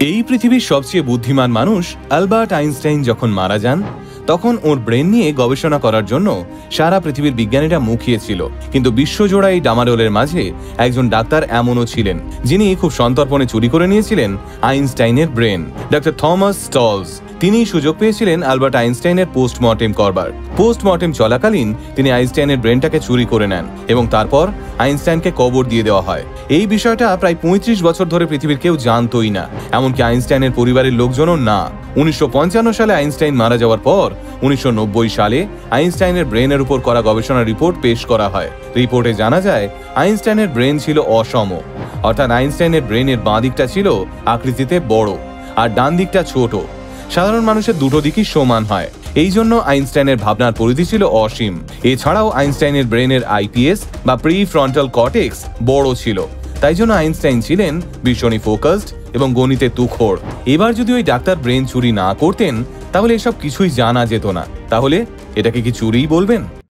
এই পৃথিবীর সবচেয়ে বুদ্ধিমান মানুষ অ্যালবার্ট আইনস্টাইন যখন মারা যান তখন ওর ব্রেন নিয়ে গবেষণা করার জন্য সারা পৃথিবীর বিজ্ঞানীরা মুখিয়ে ছিল। কিন্তু বিশ্বজোড়া এই ডামাডোলের মাঝে একজন ডাক্তার এমনও ছিলেন যিনি খুব সন্তর্পণে চুরি করে নিয়েছিলেন আইনস্টাইনের ব্রেন। ডক্টর থমাস স্টলস তিনি সুযোগ পেয়েছিলেন অ্যালবার্ট আইনস্টাইনের পোস্টমর্টেম করবার। পোস্টমর্টেম চলাকালীন তিনি আইনস্টাইনের ব্রেনটাকে চুরি করে নেন এবং তারপর আইনস্টাইনকে কবর দিয়ে দেওয়া হয়। এই বিষয়টা প্রায় ৩৫ বছর ধরে পৃথিবীর কেউ জানতই না, এমনকি আইনস্টাইনের পরিবারের লোকজনও না। ১৯৫৫ সালে আইনস্টাইন মারা যাওয়ার পর ১৯৯০ সালে আইনস্টাইনের ব্রেনের উপর করা গবেষণা রিপোর্ট পেশ করা হয়। রিপোর্টে জানা যায় আইনস্টাইনের ব্রেন ছিল অসম, অর্থাৎ আইনস্টাইনের ব্রেনের বাঁ দিকটা ছিল আকৃতিতে বড় আর ডান দিকটা ছোট। সাধারণ মানুষের দুটো দিকই সমান হয়, এই জন্য আইনস্টাইনের ভাবনার পরিধি ছিল অসীম। এছাড়াও আইনস্টাইনের ব্রেনের আইপিএস বা প্রিফ্রন্টাল কর্টেক্স বড় ছিল, তাই জন্য আইনস্টাইন ছিলেন ভীষণই ফোকাসড এবং গণিতে তুখোড়। এবার যদি ওই ডাক্তার ব্রেন চুরি না করতেন তাহলে এসব কিছুই জানা যেত না। তাহলে এটাকে কি চুরিই বলবেন?